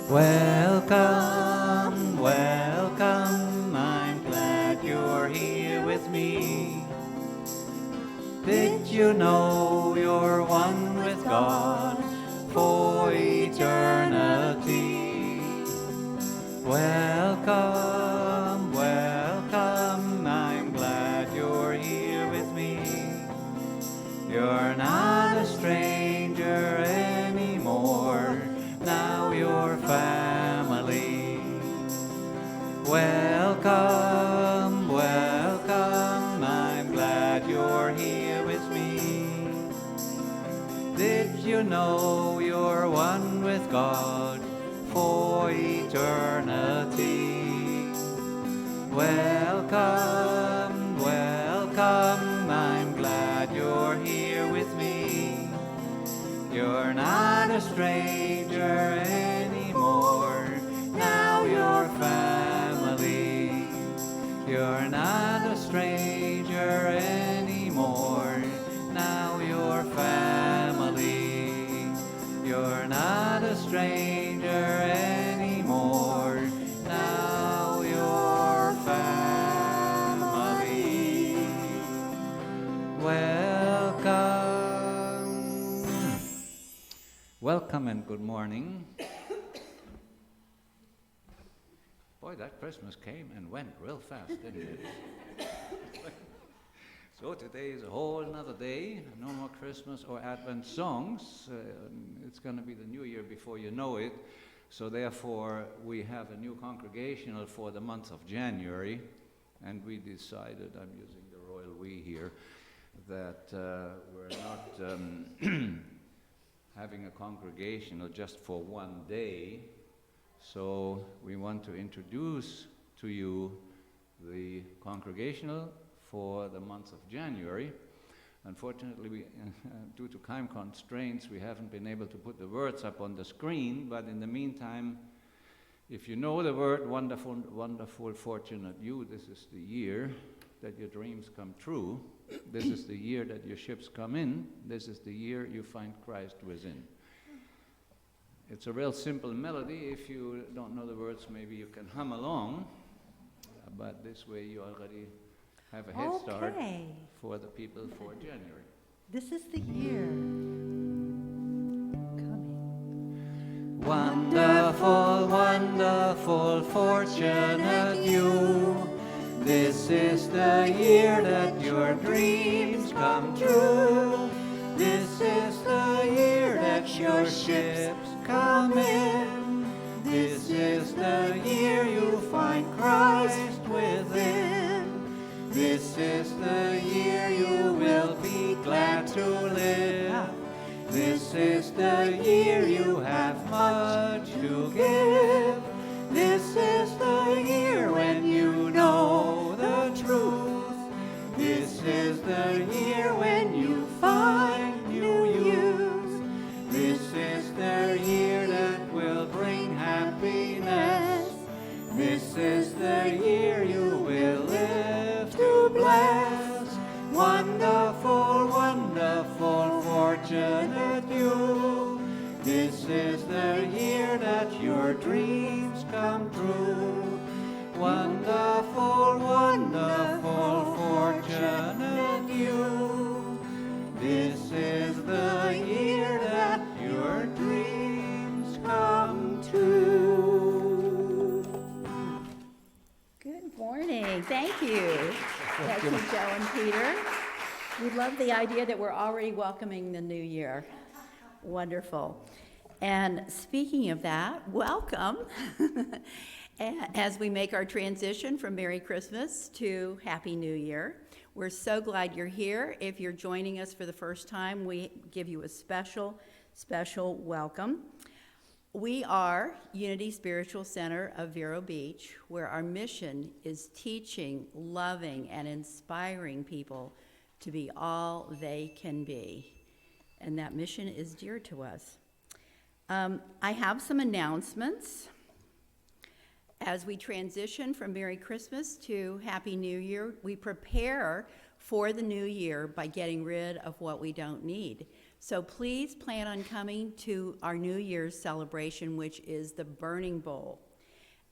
Welcome, welcome, I'm glad you're here with me. Did you know you're one with God for eternity? Welcome, welcome, I'm glad you're here with me. You're not a stranger anymore, now you're family. Welcome, welcome, I'm glad you're here with me. Did you know you're one with God for eternity? Welcome, welcome, I'm glad you're here with me. You're not a stranger anymore, now you're family. You're not a stranger anymore, now you're family. You're not a stranger anymore, now you're family. Welcome. Welcome and good morning. Boy, that Christmas came and went real fast, didn't it? So today is a whole another day. No more Christmas or Advent songs. It's going to be the New Year before you know it. So therefore, we have a new congregational for the month of January. And we decided, I'm using the royal we here, that we're not having a congregational just for one day. So we want to introduce to you the congregational for the month of January. Unfortunately, due to time constraints, we haven't been able to put the words up on the screen, but in the meantime, if you know the word wonderful, wonderful, fortunate you, this is the year that your dreams come true. This is the year that your ships come in. This is the year you find Christ within. It's a real simple melody. If you don't know the words, maybe you can hum along, but this way you already have a head start for the people for January. This is the year coming. Wonderful, wonderful, fortunate you. This is the year that your dreams come true. This is the year that your ships come in. This is the year you find Christ within. This is the year you will be glad to live. This is the year you have much to give. This is the year when you know the truth. This is the year when you find new youth. This is the year that will bring happiness. This is the year you will live to bless. Wonderful, wonderful, fortunate you. This is the year that your dreams come true. Wonderful, wonderful, fortunate you. This is the year that your dreams come true. Good morning. Thank you. Thank you, Joe and Peter. We love the idea that we're already welcoming the new year. Wonderful. And speaking of that, welcome as we make our transition from Merry Christmas to Happy New Year. We're so glad you're here. If you're joining us for the first time, we give you a special, special welcome. We are Unity Spiritual Center of Vero Beach, where our mission is teaching, loving, and inspiring people to be all they can be. And that mission is dear to us. I have some announcements. As we transition from Merry Christmas to Happy New Year, we prepare for the new year by getting rid of what we don't need. So please plan on coming to our New Year's celebration, which is the Burning Bowl.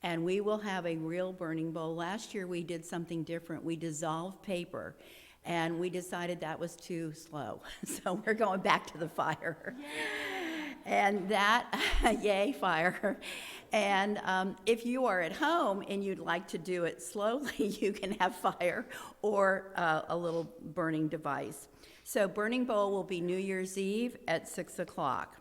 And we will have a real burning bowl. Last year we did something different. We dissolved paper, and we decided that was too slow. So we're going back to the fire. And that, yay, fire. And if you are at home and you'd like to do it slowly, you can have fire or a little burning device. So Burning Bowl will be New Year's Eve at 6 o'clock.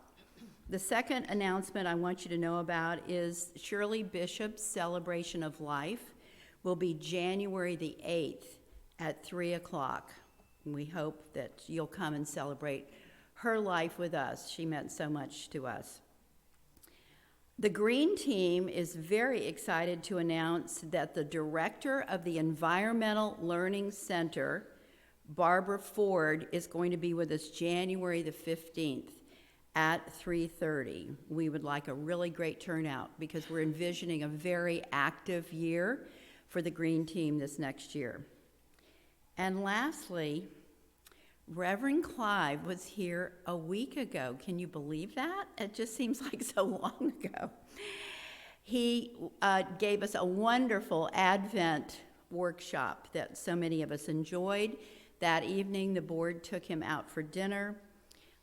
The second announcement I want you to know about is Shirley Bishop's Celebration of Life will be January the 8th at 3 o'clock. And we hope that you'll come and celebrate her life with us. She meant so much to us. The Green Team is very excited to announce that the director of the Environmental Learning Center, Barbara Ford, is going to be with us January the 15th at 3:30. We would like a really great turnout because we're envisioning a very active year for the Green Team this next year. And lastly, Reverend Clive was here a week ago. Can you believe that? It just seems like so long ago. He gave us a wonderful Advent workshop that so many of us enjoyed. That evening, the board took him out for dinner.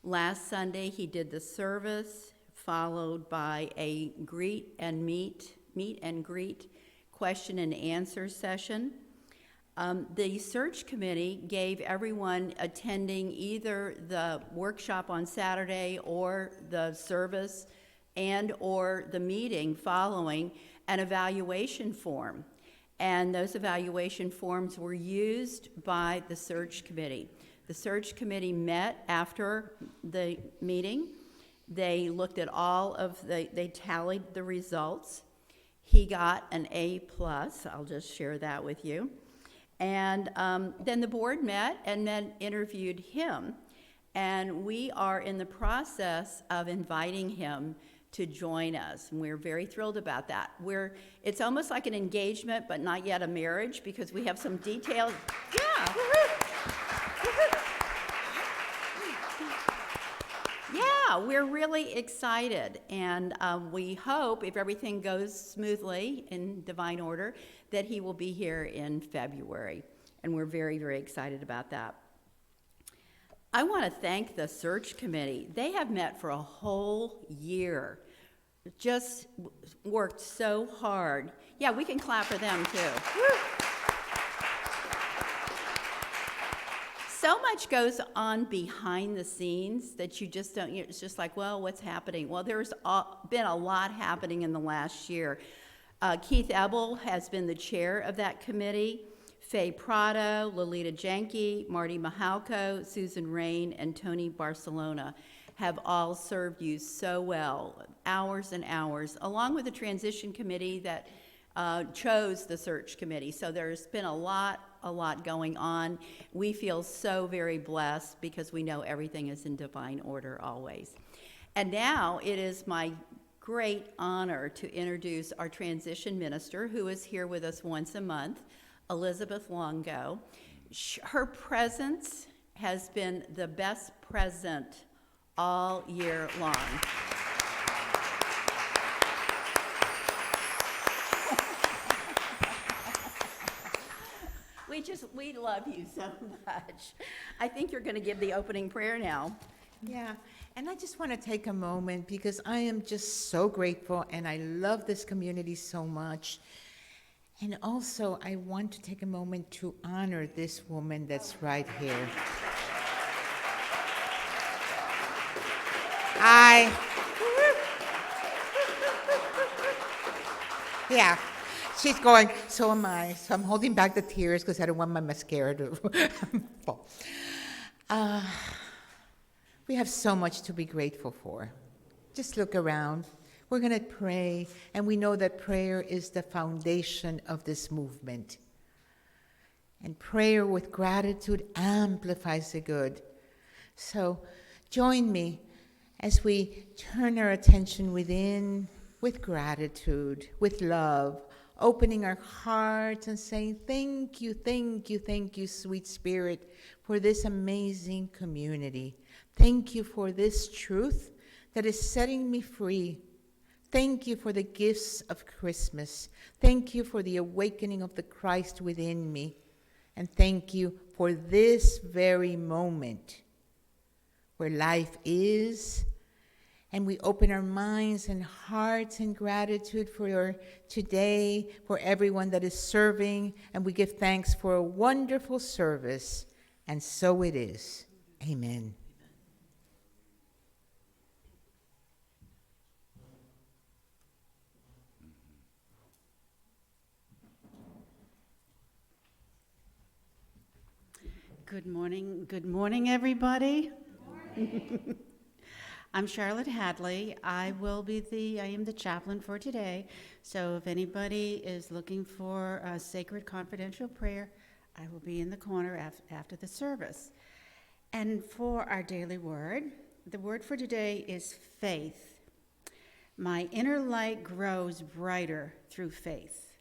Last Sunday, he did the service, followed by a meet and greet question and answer session. The search committee gave everyone attending either the workshop on Saturday or the service and or the meeting following an evaluation form. And those evaluation forms were used by the search committee. The search committee met after the meeting. They looked at they tallied the results. He got an A+, I'll just share that with you. And then the board met and then interviewed him. And we are in the process of inviting him to join us. And we're very thrilled about that. It's almost like an engagement, but not yet a marriage, because we have some details. Yeah. Yeah, we're really excited, and we hope, if everything goes smoothly in divine order, that he will be here in February, and we're very, very excited about that. I want to thank the search committee. They have met for a whole year, just worked so hard. Yeah, we can clap for them, too. Woo! So much goes on behind the scenes that you just don't, it's just like, well, what's happening? Well, there's been a lot happening in the last year. Keith Ebel has been the chair of that committee. Faye Prado, Lolita Janke, Marty Mahalko, Susan Rain, and Tony Barcelona have all served you so well, hours and hours, along with the transition committee that chose the search committee. So there's been a lot going on. We feel so very blessed because we know everything is in divine order always. And now it is my great honor to introduce our transition minister, who is here with us once a month, Elizabeth Longo. Her presence has been the best present all year long. We love you so much. I think you're going to give the opening prayer now. Yeah, and I just want to take a moment because I am just so grateful and I love this community so much. And also, I want to take a moment to honor this woman that's right here. Yeah. She's going, so am I. So I'm holding back the tears because I don't want my mascara to fall. We have so much to be grateful for. Just look around. We're going to pray, and we know that prayer is the foundation of this movement. And prayer with gratitude amplifies the good. So join me as we turn our attention within with gratitude, with love, opening our hearts and saying, thank you, sweet spirit, for this amazing community Thank you for this truth that is setting me free. Thank you for the gifts of Christmas. Thank you for the awakening of the Christ within me. And thank you for this very moment where life is, and we open our minds and hearts in gratitude for today, for everyone that is serving, and we give thanks for a wonderful service. And so it is. Amen. Good morning, everybody. Good morning. I'm Charlotte Hadley. I am the chaplain for today. So if anybody is looking for a sacred confidential prayer, I will be in the corner after the service. And for our daily word, the word for today is faith. My inner light grows brighter through faith.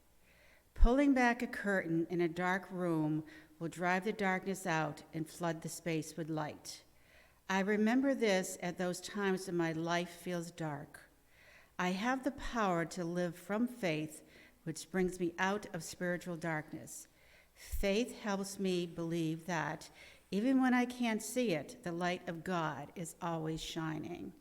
Pulling back a curtain in a dark room will drive the darkness out and flood the space with light. I remember this at those times when my life feels dark. I have the power to live from faith, which brings me out of spiritual darkness. Faith helps me believe that even when I can't see it, the light of God is always shining.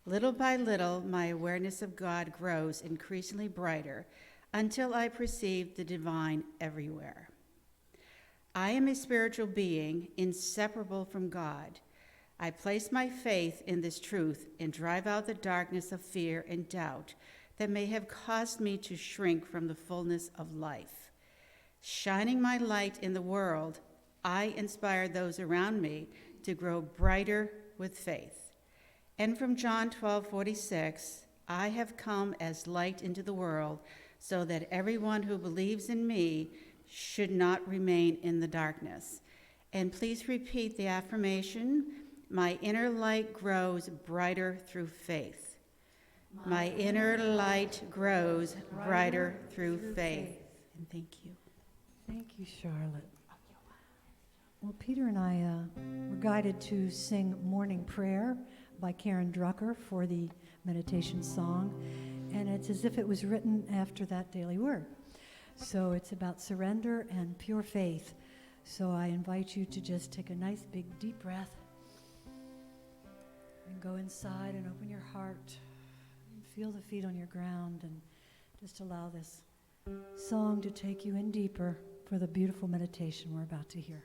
Little by little, my awareness of God grows increasingly brighter until I perceive the divine everywhere. I am a spiritual being inseparable from God. I place my faith in this truth and drive out the darkness of fear and doubt that may have caused me to shrink from the fullness of life. Shining my light in the world, I inspire those around me to grow brighter with faith. And from John 12:46, I have come as light into the world so that everyone who believes in me should not remain in the darkness. And please repeat the affirmation, my inner light grows brighter through faith. My inner light grows brighter through faith. And thank you. Thank you, Charlotte. Well, Peter and I were guided to sing Morning Prayer by Karen Drucker for the meditation song, and it's as if it was written after that daily word. So it's about surrender and pure faith. So I invite you to just take a nice big deep breath and go inside and open your heart and feel the feet on your ground and just allow this song to take you in deeper for the beautiful meditation we're about to hear.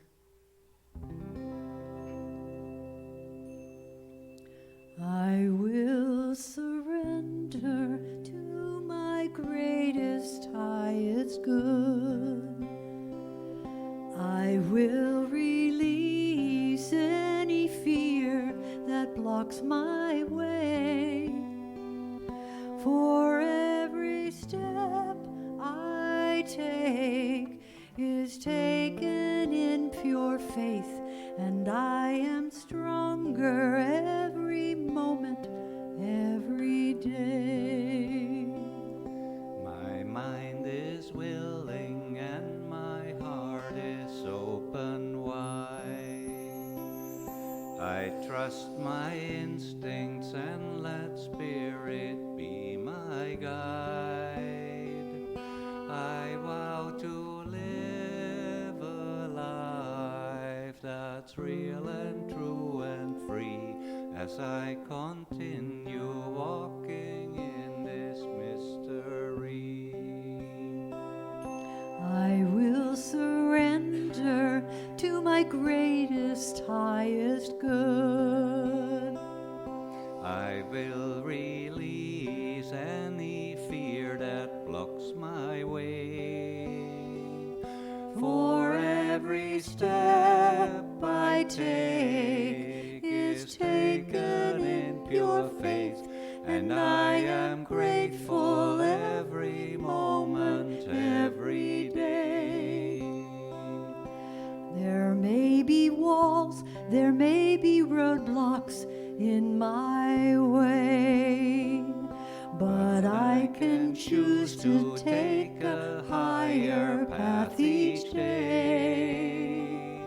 I will surrender to my greatest, highest good. I will release any fear that blocks my way. For every step I take is taken in pure faith, and I am stronger every moment, every day. My mind is willing and my heart is open wide. I trust my instincts and let Spirit be my guide. I vow to live a life that's real and true and free as I continue walking in this mystery. I will surrender to my greatest, highest good. I will release any fear that blocks my way. For every step I take is taken in pure faith, and I am grateful every moment, every day. There may be walls, there may be roadblocks in my way, but I can choose to take a higher path each day.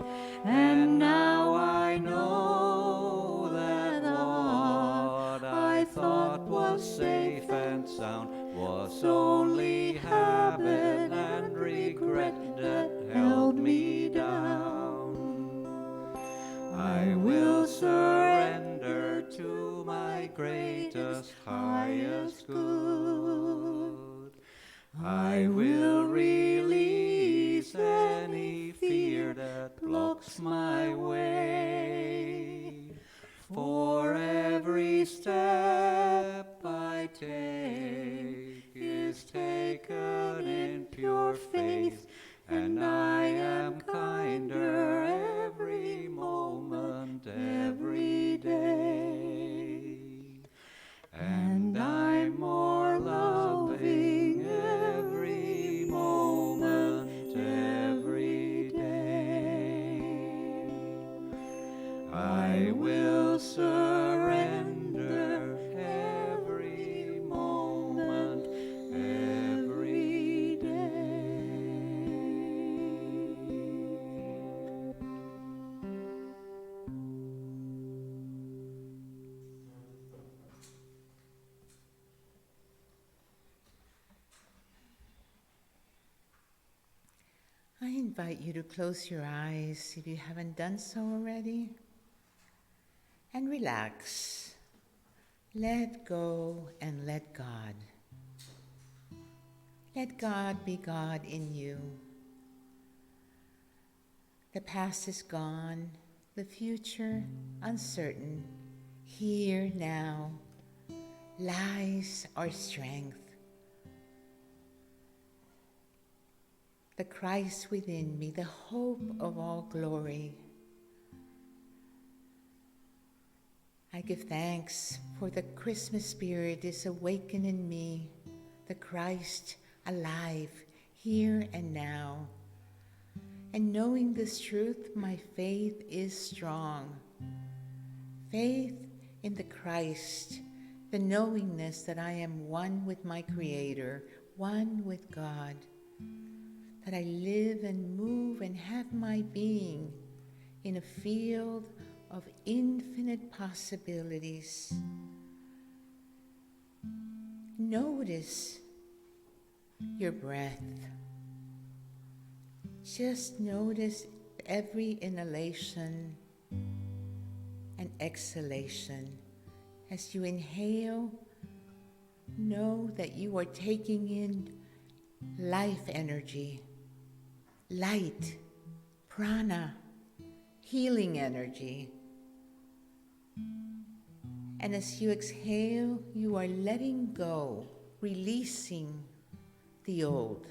And now I know walks my way. For every step I take is taken in pure faith, and I am kinder every moment, every day. And I'm more loving every moment, every day. I will surrender every moment, every day. I invite you to close your eyes if you haven't done so already, and relax. Let go and let God. Let God be God in you. The past is gone, the future uncertain. Here now lies our strength. The Christ within me, the hope of all glory. I give thanks for the Christmas spirit is awakened in me, the Christ alive here and now. And knowing this truth, my faith is strong. Faith in the Christ, the knowingness that I am one with my Creator, one with God, that I live and move and have my being in a field of infinite possibilities. Notice your breath. Just notice every inhalation and exhalation. As you inhale, know that you are taking in life energy, light, prana, healing energy. And as you exhale, you are letting go, releasing the old.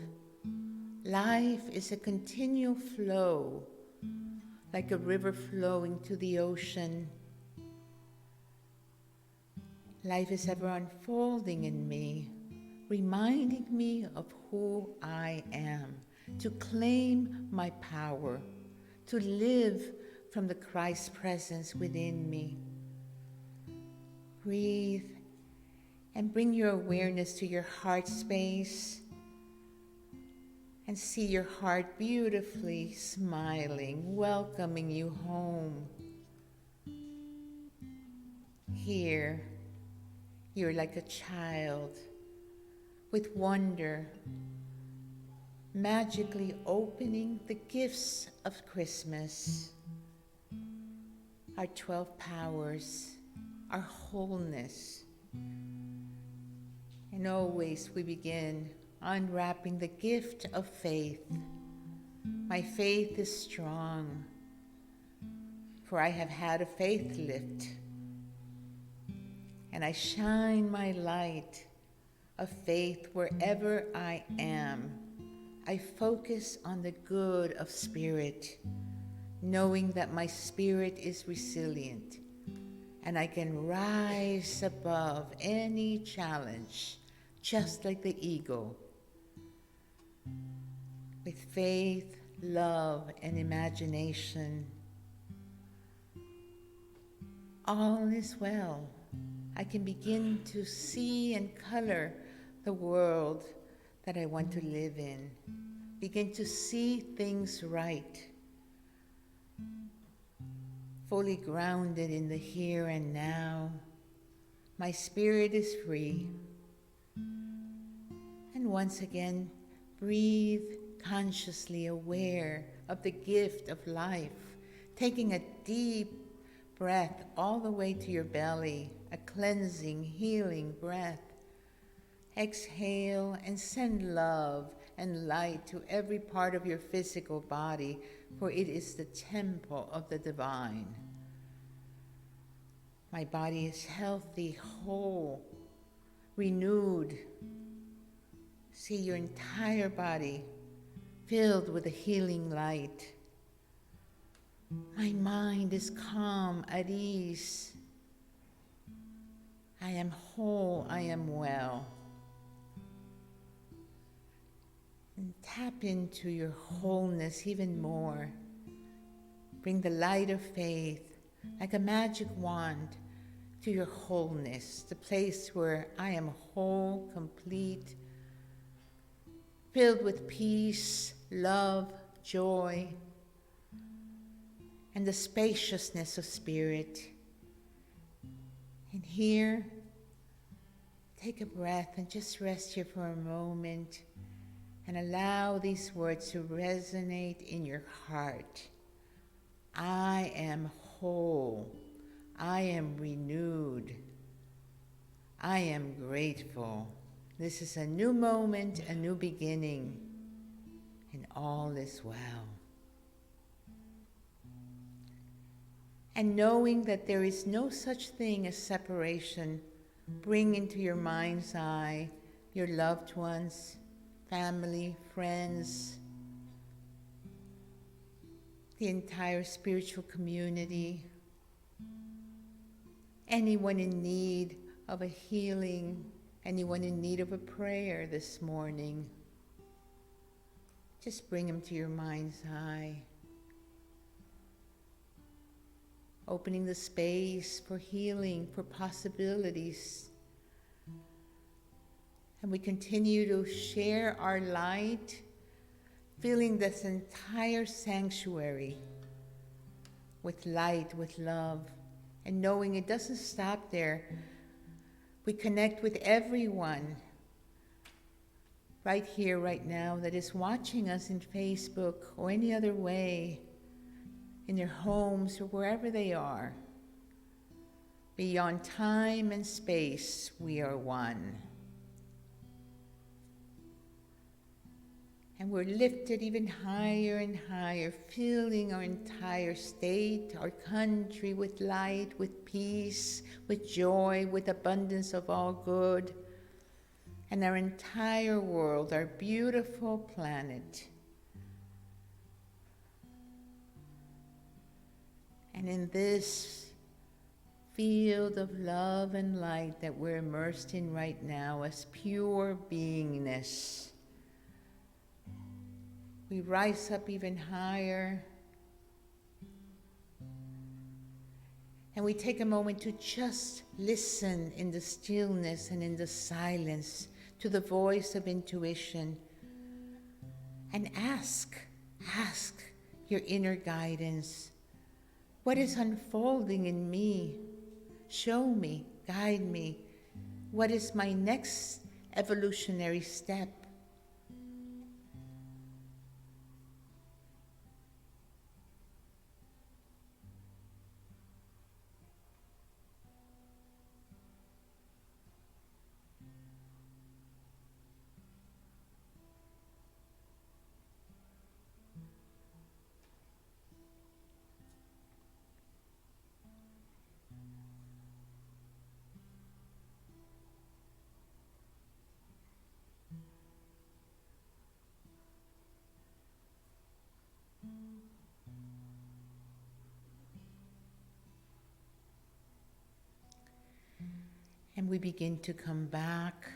Life is a continual flow, like a river flowing to the ocean. Life is ever unfolding in me, reminding me of who I am, to claim my power, to live from the Christ presence within me. Breathe and bring your awareness to your heart space and see your heart beautifully smiling, welcoming you home. Here, you're like a child with wonder, magically opening the gifts of Christmas, our 12 powers, our wholeness. And always we begin unwrapping the gift of faith. My faith is strong, for I have had a faith lift, and I shine my light of faith wherever I am. I focus on the good of spirit, knowing that my spirit is resilient, and I can rise above any challenge, just like the eagle. With faith, love, and imagination, all is well. I can begin to see and color the world that I want to live in. Begin to see things right. Fully grounded in the here and now. My spirit is free. And once again, breathe consciously aware of the gift of life, taking a deep breath all the way to your belly, a cleansing, healing breath. Exhale and send love and light to every part of your physical body, for it is the temple of the divine. My body is healthy, whole, renewed. See your entire body filled with a healing light. My mind is calm, at ease. I am whole, I am well. And tap into your wholeness even more. Bring the light of faith, like a magic wand, to your wholeness, the place where I am whole, complete, filled with peace, love, joy, and the spaciousness of spirit. And here, take a breath and just rest here for a moment and allow these words to resonate in your heart. I am whole. I am renewed. I am grateful. This is a new moment, a new beginning, and all is well. And knowing that there is no such thing as separation, bring into your mind's eye your loved ones, family, friends, the entire spiritual community, anyone in need of a healing, anyone in need of a prayer this morning. Just bring them to your mind's eye. Opening the space for healing, for possibilities. And we continue to share our light, filling this entire sanctuary with light, with love, and knowing it doesn't stop there. We connect with everyone right here, right now, that is watching us in Facebook or any other way, in their homes or wherever they are. Beyond time and space, we are one. And we're lifted even higher and higher, filling our entire state, our country with light, with peace, with joy, with abundance of all good, and our entire world, our beautiful planet. And in this field of love and light that we're immersed in right now as pure beingness, we rise up even higher, and we take a moment to just listen in the stillness and in the silence to the voice of intuition, and ask your inner guidance. What is unfolding in me? Show me, guide me. What is my next evolutionary step? And we begin to come back,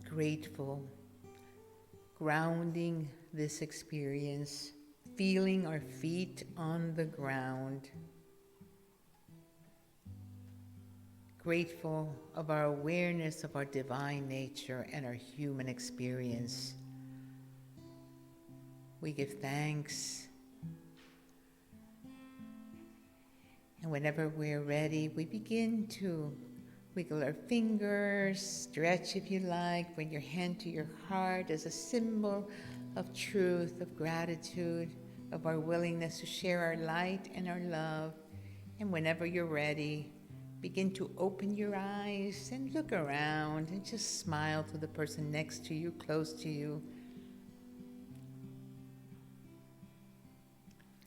grateful, grounding this experience, feeling our feet on the ground, grateful of our awareness of our divine nature and our human experience. We give thanks. And whenever we're ready, we begin to wiggle our fingers, stretch if you like, bring your hand to your heart as a symbol of truth, of gratitude, of our willingness to share our light and our love. And whenever you're ready, begin to open your eyes and look around and just smile to the person next to you, close to you.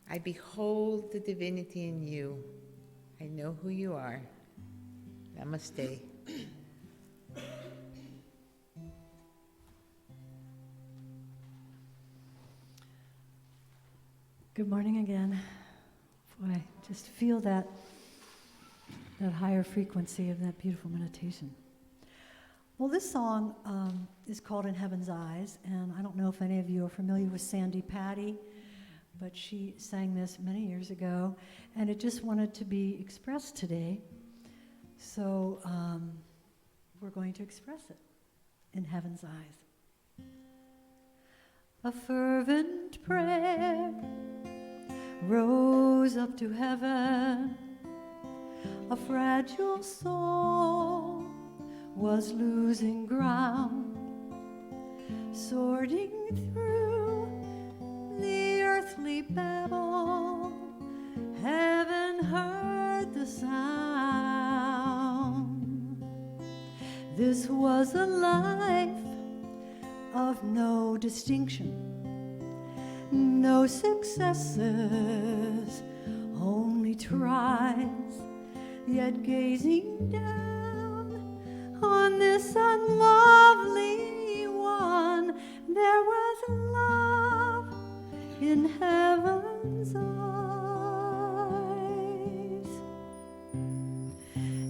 I behold the divinity in you. I know who you are. Namaste. Good morning again. Boy, just feel that higher frequency of that beautiful meditation. Well, this song is called In Heaven's Eyes, and I don't know if any of you are familiar with Sandy Patty, but she sang this many years ago, and it just wanted to be expressed today. So we're going to express it in Heaven's Eyes. A fervent prayer rose up to heaven. A fragile soul was losing ground, sorting through the earthly babble. Heaven heard the sound. This was a life of no distinction, no successes, only tries, yet gazing down on this unlovely one, there was love in heaven's eyes.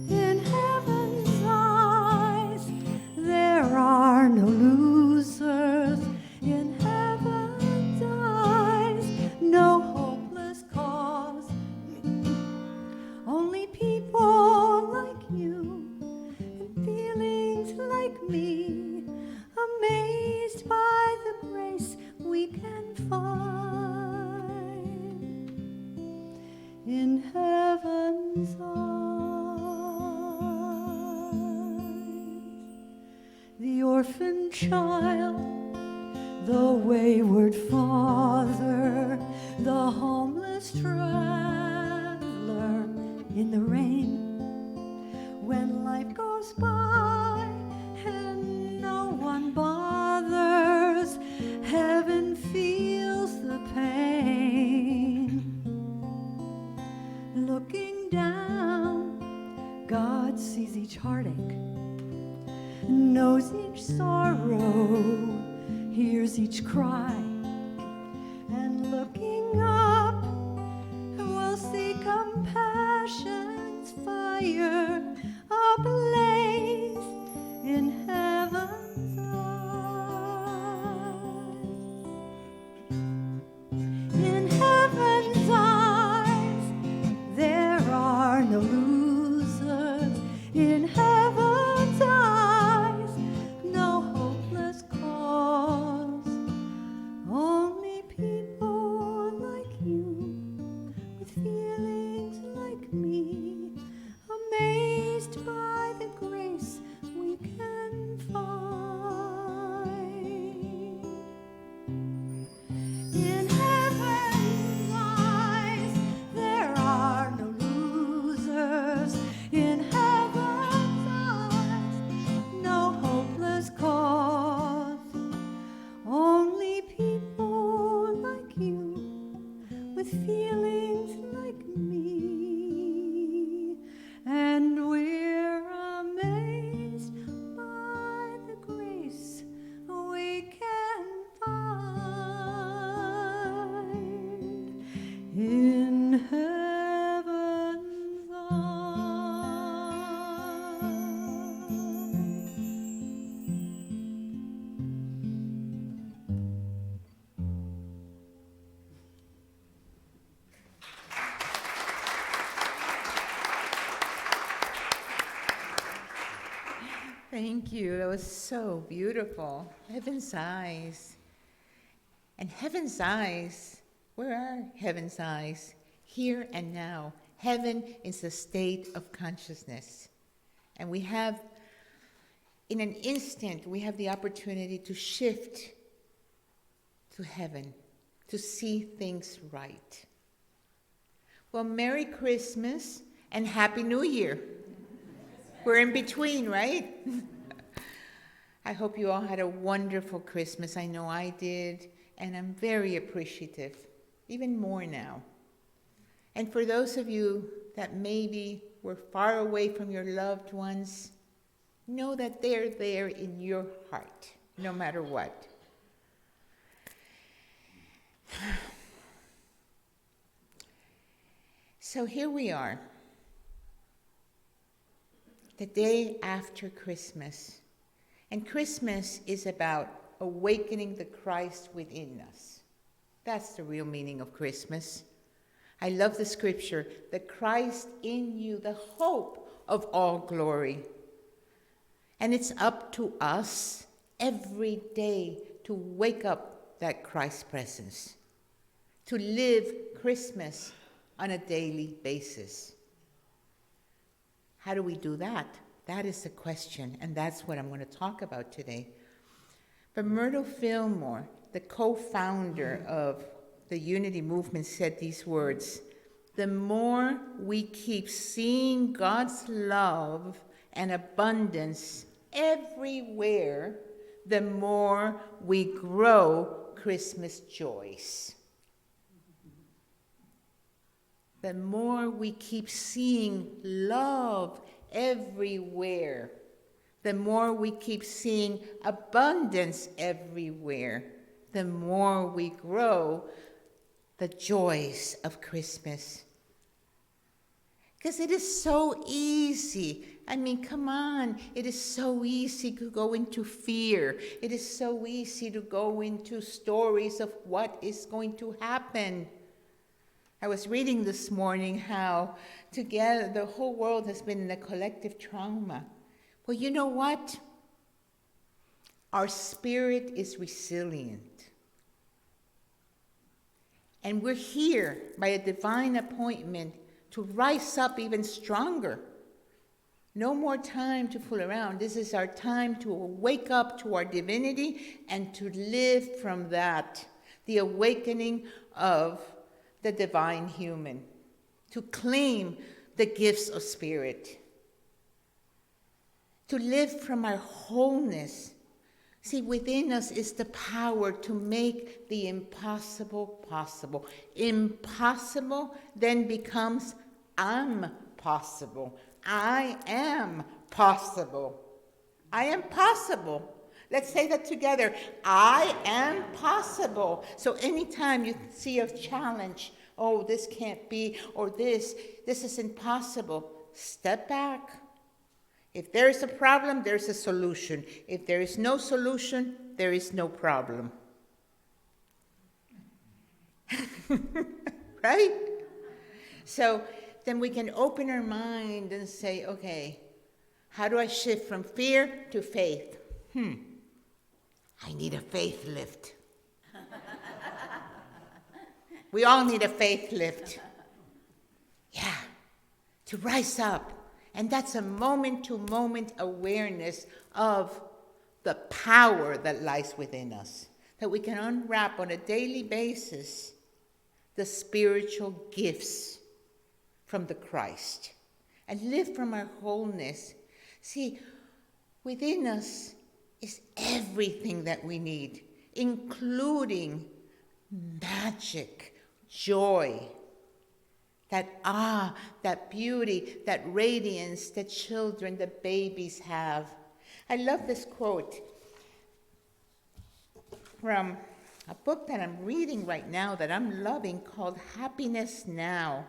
In heaven's eyes, there are no losers. In heaven's eyes, no hopeless cause. Only people like you and feelings like me, amazed by the grace we can find in heaven's eyes. The orphan child, the wayward father, the homeless traveler in the rain. When life goes by and no one bothers, heaven feels the pain. Looking down, God sees each heartache, knows each sorrow, hears each cry, and looking up, we'll see compassion's fire ablaze in heaven's eyes. In heaven's eyes, there are no losers. In heaven's eyes, no hopeless cause. Only people like you, with feelings like me, amazed by the grace we can find. In heaven's eyes, there are no losers. In heaven's eyes, no hopeless cause. Only people like you, with feelings like me, and we're amazed by the grace we can find in heaven's eyes. Thank you. That was so beautiful. Heaven's eyes. And heaven's eyes, where are heaven's eyes? Here and now. Heaven is a state of consciousness. And we have, in an instant, we have the opportunity to shift to heaven, to see things right. Well, Merry Christmas and Happy New Year. We're in between, right? I hope you all had a wonderful Christmas. I know I did, and I'm very appreciative, even more now. And for those of you that maybe were far away from your loved ones, know that they're there in your heart, no matter what. So here we are, the day after Christmas. And Christmas is about awakening the Christ within us. That's the real meaning of Christmas. I love the scripture, the Christ in you, the hope of all glory. And it's up to us every day to wake up that Christ presence, to live Christmas on a daily basis. How do we do that? That is the question, and that's what I'm going to talk about today. But Myrtle Fillmore, the co-founder of the Unity Movement, said these words: the more we keep seeing God's love and abundance everywhere, the more we grow Christmas joys. The more we keep seeing love everywhere, the more we keep seeing abundance everywhere, the more we grow the joys of Christmas. Because it is so easy. I mean, come on. It is so easy to go into fear. It is so easy to go into stories of what is going to happen. I was reading this morning how together the whole world has been in a collective trauma. Well, you know what? Our spirit is resilient. And we're here by a divine appointment to rise up even stronger. No more time to fool around. This is our time to wake up to our divinity and to live from that, the awakening of the divine human, to claim the gifts of spirit, to live from our wholeness. See, within us is the power to make the impossible possible. Impossible then becomes I'm possible. I am possible. I am possible. Let's say that together. I am possible. So anytime you see a challenge, oh, this can't be, or this is impossible, step back. If there is a problem, there's a solution. If there is no solution, there is no problem. Right? So then we can open our mind and say, okay, how do I shift from fear to faith? I need a faith lift. We all need a faith lift. Yeah, to rise up. And that's a moment-to-moment awareness of the power that lies within us, that we can unwrap on a daily basis the spiritual gifts from the Christ and live from our wholeness. See, within us is everything that we need, including magic, joy, that beauty, that radiance that children, the babies have. I love this quote from a book that I'm reading right now that I'm loving called Happiness Now.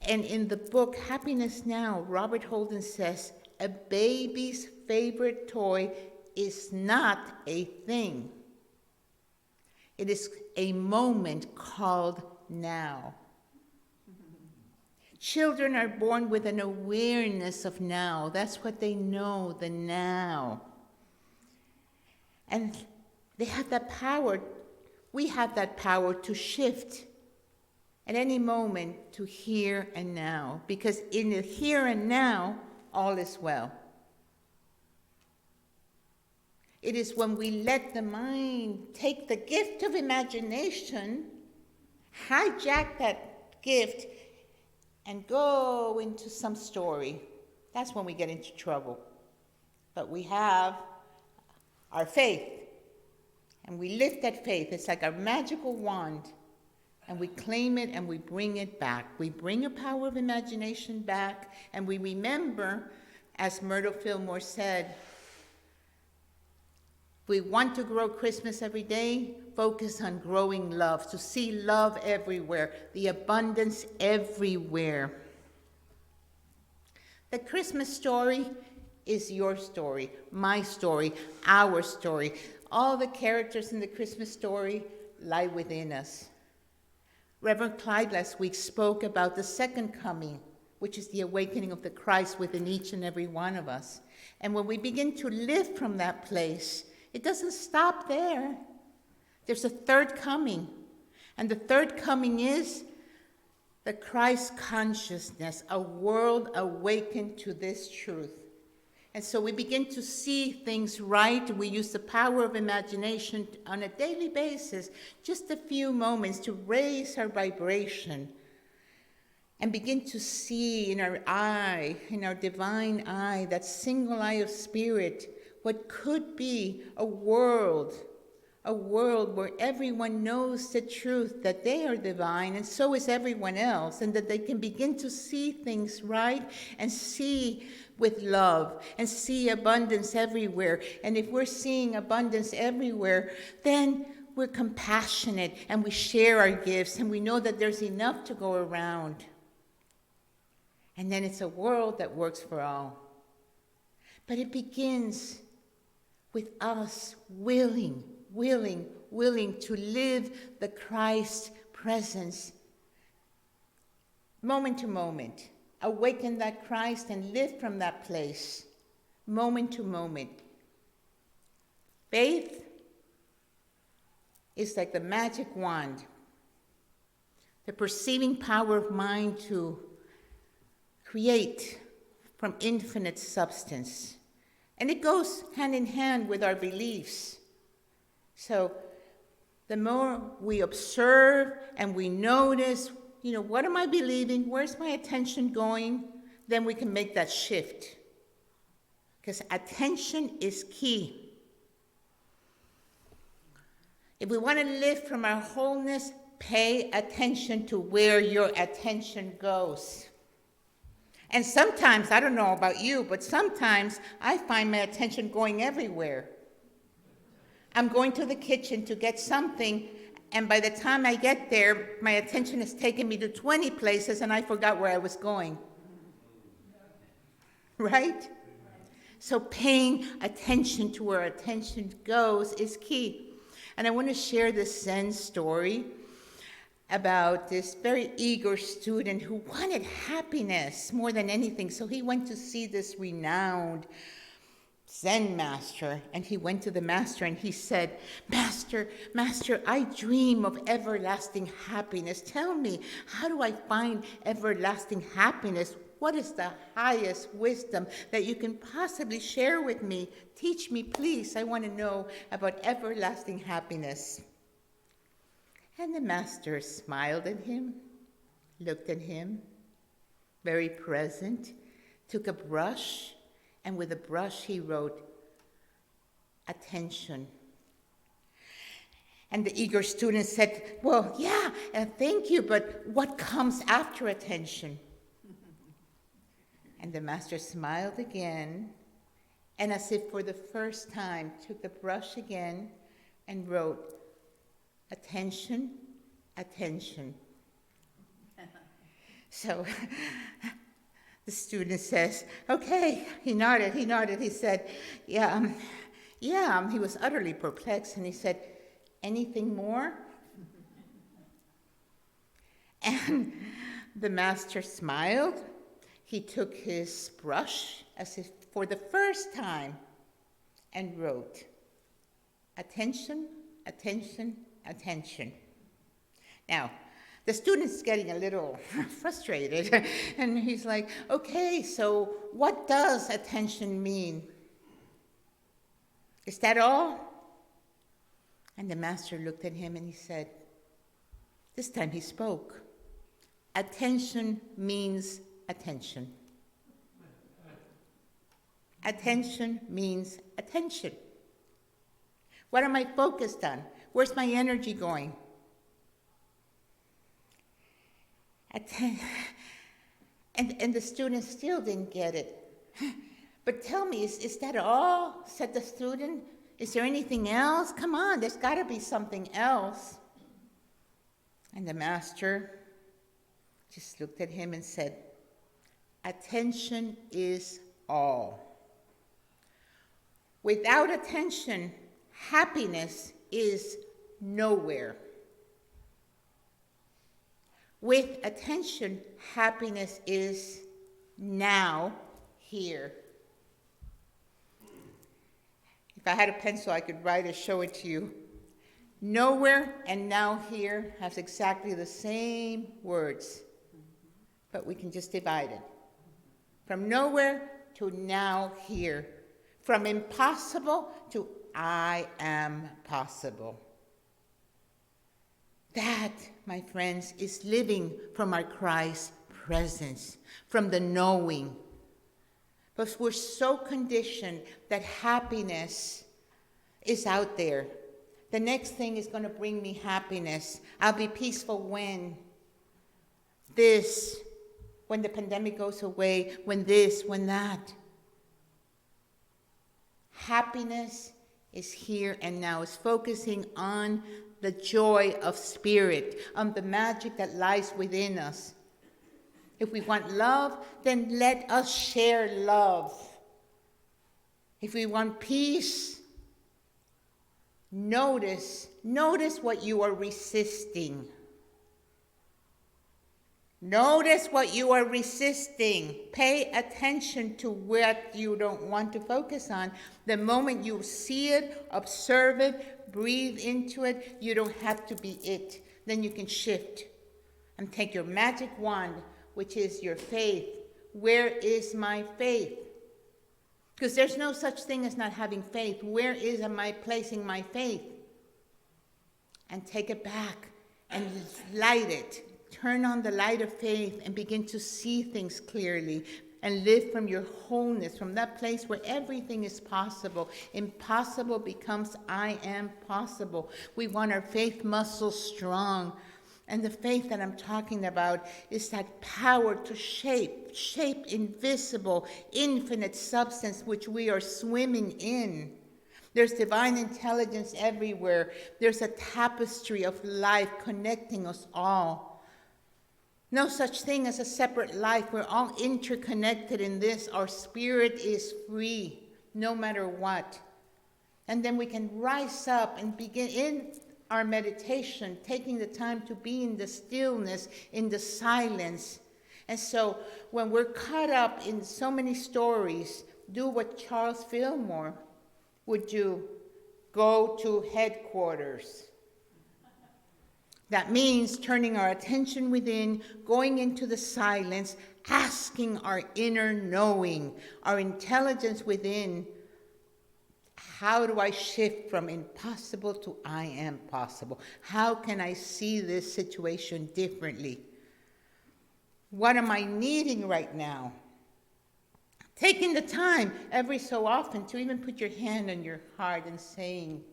And in the book Happiness Now, Robert Holden says, a baby's favorite toy is not a thing. It is a moment called now. Children are born with an awareness of now. That's what they know, the now. And they have that power. We have that power to shift at any moment to here and now. Because in the here and now, all is well. It is when we let the mind take the gift of imagination, hijack that gift, and go into some story. That's when we get into trouble. But we have our faith, and we lift that faith. It's like a magical wand, and we claim it and we bring it back. We bring a power of imagination back, and we remember, as Myrtle Fillmore said, we want to grow Christmas every day, focus on growing love, to see love everywhere, the abundance everywhere. The Christmas story is your story, my story, our story. All the characters in the Christmas story lie within us. Reverend Clyde last week spoke about the second coming, which is the awakening of the Christ within each and every one of us. And when we begin to live from that place, it doesn't stop there. There's a third coming. And the third coming is the Christ consciousness, a world awakened to this truth. And so we begin to see things right. We use the power of imagination on a daily basis, just a few moments to raise our vibration and begin to see in our eye, in our divine eye, that single eye of spirit, what could be a world where everyone knows the truth, that they are divine, and so is everyone else, and that they can begin to see things right and see with love and see abundance everywhere. And if we're seeing abundance everywhere, then we're compassionate and we share our gifts and we know that there's enough to go around. And then it's a world that works for all. But it begins with us willing to live the Christ presence moment to moment. Awaken that Christ and live from that place, moment to moment. Faith is like the magic wand, the perceiving power of mind to create from infinite substance. And it goes hand in hand with our beliefs. So the more we observe and we notice, what am I believing? Where's my attention going? Then we can make that shift. Because attention is key. If we want to live from our wholeness, pay attention to where your attention goes. And sometimes, I don't know about you, but sometimes I find my attention going everywhere. I'm going to the kitchen to get something, and by the time I get there, my attention has taken me to 20 places and I forgot where I was going. Right? So paying attention to where attention goes is key. And I want to share this Zen story about this very eager student who wanted happiness more than anything. So he went to see this renowned Zen master, and he went to the master and he said, Master, I dream of everlasting happiness. Tell me, how do I find everlasting happiness? What is the highest wisdom that you can possibly share with me? Teach me, please. I want to know about everlasting happiness. And the master smiled at him, looked at him, very present, took a brush, and with a brush he wrote, attention. And the eager student said, well, yeah, thank you, but what comes after attention? And the master smiled again, and as if for the first time, took the brush again and wrote, attention, attention. So the student says, okay. He nodded. He said, yeah. He was utterly perplexed, and he said, anything more? And the master smiled. He took his brush as if for the first time and wrote, attention, attention, attention. Now, the student's getting a little frustrated, and he's like, okay, so what does attention mean? Is that all? And the master looked at him and he said, this time he spoke, attention means attention. Attention means attention. What am I focused on? Where's my energy going? And the student still didn't get it. But tell me, is that all? Said the student. Is there anything else? Come on, there's got to be something else. And the master just looked at him and said, attention is all. Without attention, happiness is nowhere. With attention, happiness is now, here. If I had a pencil, I could write or show it to you. Nowhere and now here has exactly the same words, but we can just divide it. From nowhere to now here. From impossible to I am possible. That, my friends, is living from our Christ's presence, from the knowing. But we're so conditioned that happiness is out there. The next thing is going to bring me happiness. I'll be peaceful when this, when the pandemic goes away, when this, when that. Happiness is here and now. It's focusing on the joy of spirit, on the magic that lies within us. If we want love, then let us share love. If we want peace, notice what you are resisting. Notice what you are resisting. Pay attention to what you don't want to focus on. The moment you see it, observe it, breathe into it, you don't have to be it. Then you can shift and take your magic wand, which is your faith. Where is my faith? Because there's no such thing as not having faith. Where am I placing my faith? And take it back and light it. Turn on the light of faith and begin to see things clearly and live from your wholeness, from that place where everything is possible. Impossible becomes I am possible. We want our faith muscles strong. And the faith that I'm talking about is that power to shape invisible, infinite substance which we are swimming in. There's divine intelligence everywhere. There's a tapestry of life connecting us all. No such thing as a separate life. We're all interconnected in this. Our spirit is free, no matter what. And then we can rise up and begin in our meditation, taking the time to be in the stillness, in the silence. And so when we're caught up in so many stories, do what Charles Fillmore would do. Go to headquarters. That means turning our attention within, going into the silence, asking our inner knowing, our intelligence within, how do I shift from impossible to I am possible? How can I see this situation differently? What am I needing right now? Taking the time every so often to even put your hand on your heart and saying,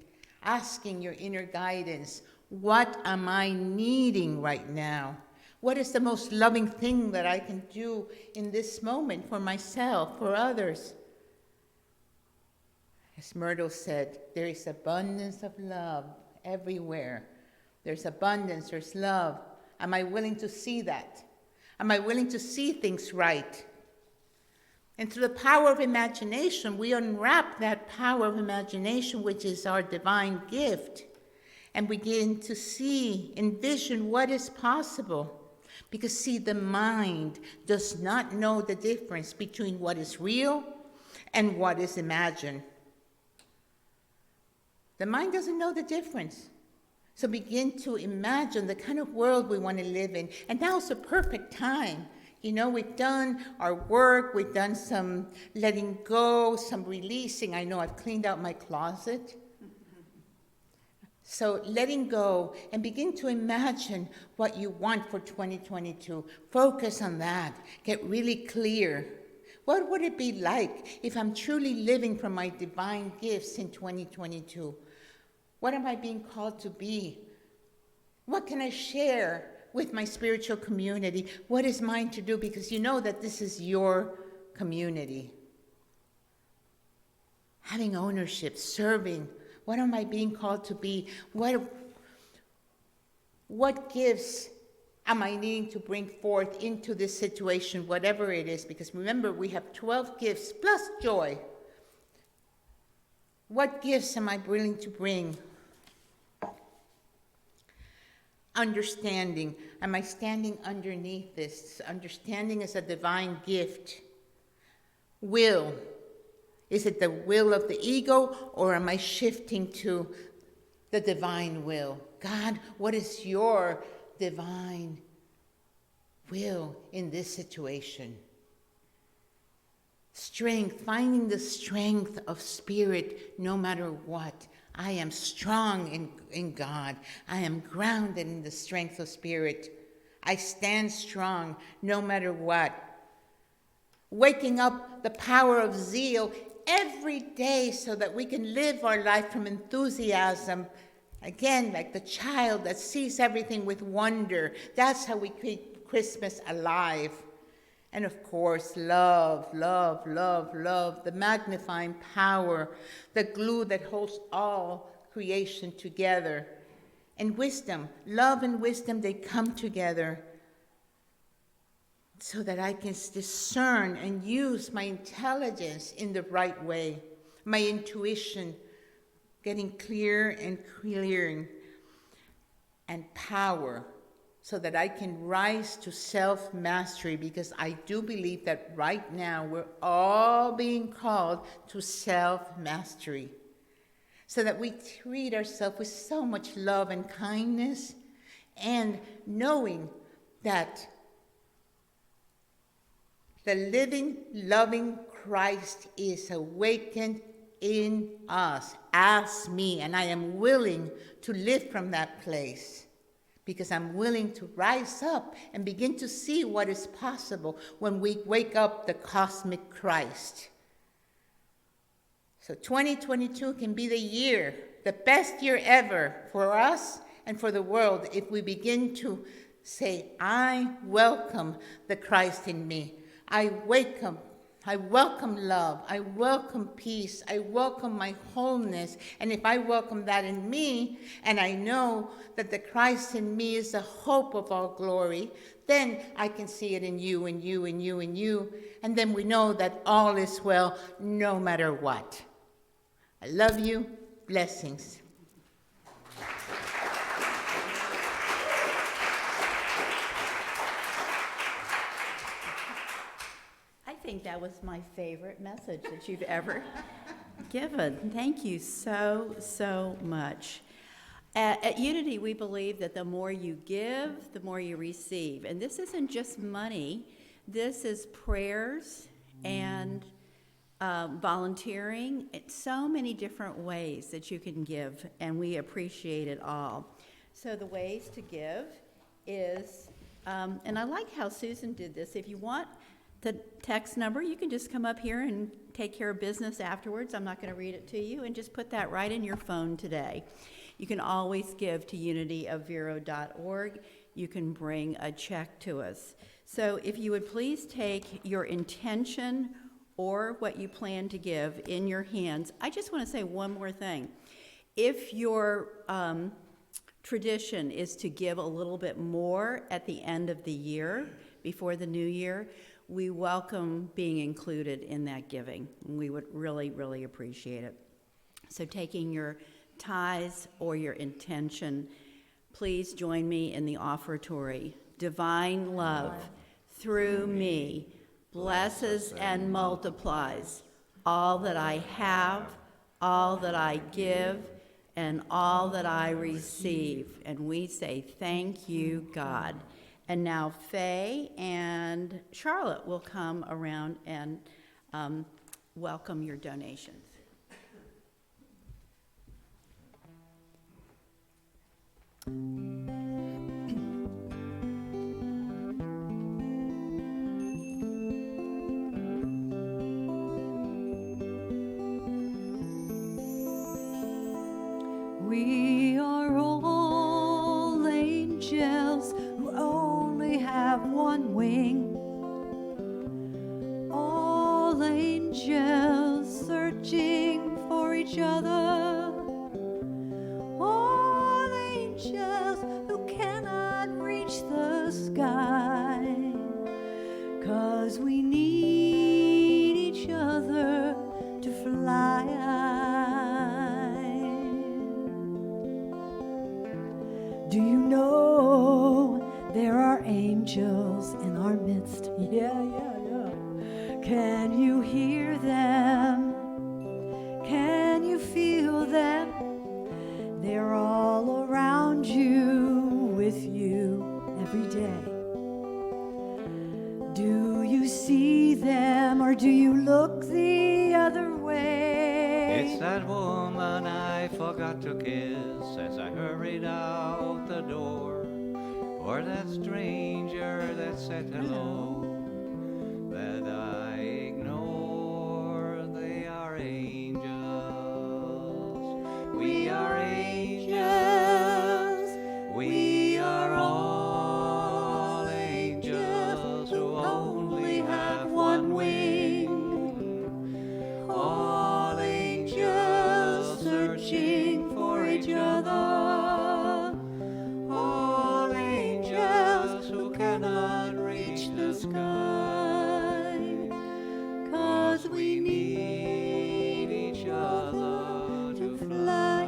asking your inner guidance, what am I needing right now? What is the most loving thing that I can do in this moment for myself, for others? As Myrtle said, there is abundance of love everywhere. There's abundance, there's love. Am I willing to see that? Am I willing to see things right? And through the power of imagination, we unwrap that power of imagination, which is our divine gift, and begin to see, envision what is possible. Because see, the mind does not know the difference between what is real and what is imagined. The mind doesn't know the difference. So begin to imagine the kind of world we want to live in. And now's the perfect time. You know, we've done our work, we've done some letting go, some releasing. I know I've cleaned out my closet. So letting go and begin to imagine what you want for 2022. Focus on that. Get really clear. What would it be like if I'm truly living from my divine gifts in 2022? What am I being called to be? What can I share with my spiritual community? What is mine to do? Because you know that this is your community. Having ownership, serving. What am I being called to be? What gifts am I needing to bring forth into this situation, whatever it is? Because remember, we have 12 gifts plus joy. What gifts am I willing to bring? Understanding. Am I standing underneath this? Understanding is a divine gift. Will. Is it the will of the ego, or am I shifting to the divine will? God, what is your divine will in this situation? Strength, finding the strength of spirit no matter what. I am strong in God. I am grounded in the strength of spirit. I stand strong no matter what. Waking up the power of zeal every day so that we can live our life from enthusiasm. Again, like the child that sees everything with wonder. That's how we keep Christmas alive. And of course, love, love, love, love, the magnifying power, the glue that holds all creation together. And wisdom, love and wisdom, they come together so that I can discern and use my intelligence in the right way, my intuition getting clearer and clearer, and power, so that I can rise to self-mastery, because I do believe that right now we're all being called to self-mastery, so that we treat ourselves with so much love and kindness, and knowing that the living, loving Christ is awakened in us, as me, and I am willing to live from that place, because I'm willing to rise up and begin to see what is possible when we wake up the cosmic Christ. So 2022 can be the year, the best year ever for us and for the world, if we begin to say, I welcome the Christ in me. I welcome love, I welcome peace, I welcome my wholeness. And if I welcome that in me, and I know that the Christ in me is the hope of all glory, then I can see it in you, and you, and you, and you. And then we know that all is well, no matter what. I love you. Blessings. I think that was my favorite message that you've ever given. Thank you so, so much. At Unity, we believe that the more you give, the more you receive. And this isn't just money. This is prayers and volunteering. It's so many different ways that you can give, and we appreciate it all. So the ways to give is, and I like how Susan did this. If you want the text number, you can just come up here and take care of business afterwards. I'm not going to read it to you, and just put that right in your phone today. You can always give to unityofvero.org. You can bring a check to us. So if you would please take your intention or what you plan to give in your hands. I just want to say one more thing. If your tradition is to give a little bit more at the end of the year, before the new year, we welcome being included in that giving. We would really, really appreciate it. So taking your tithes or your intention, please join me in the offertory. Divine love through me blesses and multiplies all that I have, all that I give, and all that I receive. And we say, thank you, God. And now Faye and Charlotte will come around and welcome your donations. have one wing. All angels searching for each other. All angels who cannot reach the sky. 'Cause we need each other to fly. Do you know there are angels in our midst? Yeah. Can you hear them? Can you feel them? They're all around you, with you every day. Do you see them, or do you look the other way? It's that woman I forgot to kiss as I hurried out the door, or that stranger that said hello that I ignore. They are angels. We are angels. We are all angels who only have one wing. All angels searching for each other. All angels who cannot reach the sky. 'Cause we need each other to fly.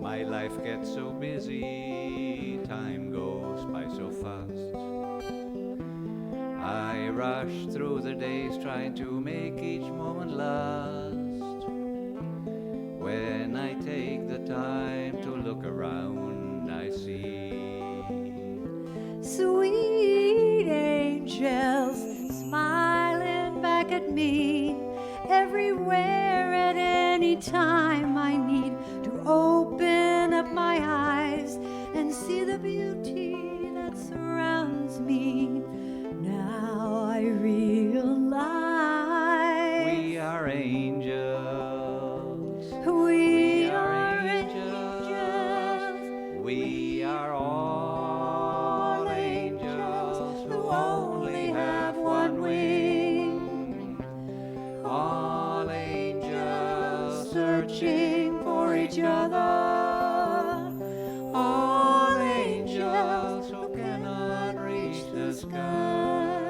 My life gets so busy, time goes by so fast. I rush through the days trying to make each moment last. When I take the time to look around, I see Sweet angels smiling back at me. Everywhere at any time I need to open up my eyes and see the beauty that surrounds me. Now I realize we are angels. we are angels. angels. We are all angels who only have one wing. All angels searching for each other. All angels who cannot reach the sky.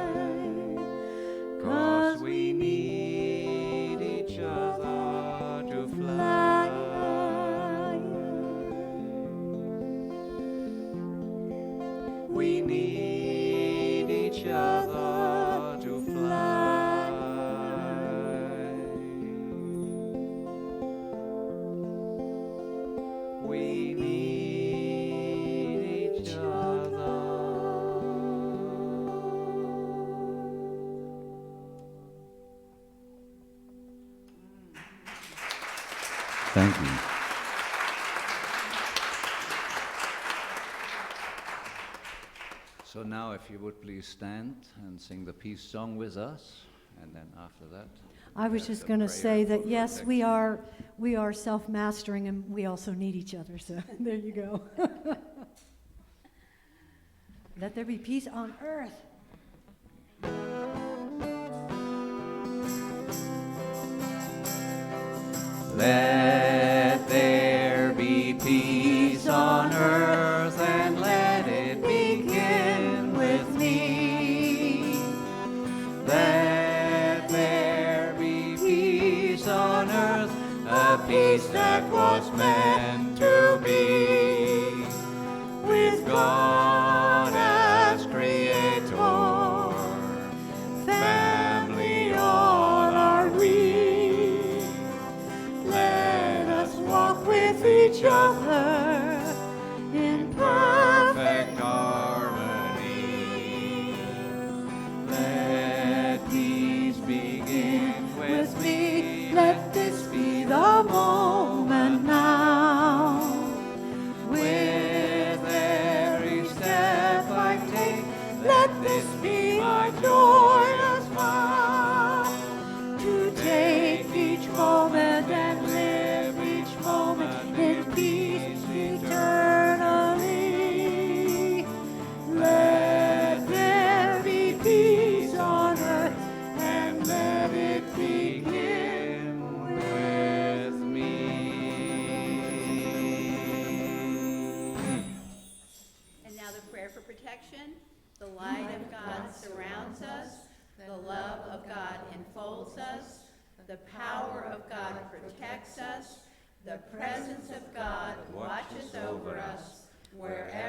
'Cause we need each other to fly. We need each other to fly. We need each other. Thank you. So now if you would please stand and sing the peace song with us, and then after that. I was we just have going to the say prayer that for yes, protection. we are self-mastering, and we also need each other. So there you go. Let there be peace on earth. Let there be peace on earth, and let it begin with me. Let there be peace on earth, a peace that was meant to be, with God as creator. Family all are we. Let us walk with each other in perfect harmony. Let peace begin with me. Let this be the moment now. With every The light of God surrounds us. The love of God enfolds us. The power of God protects us. The presence of God watches over us. Wherever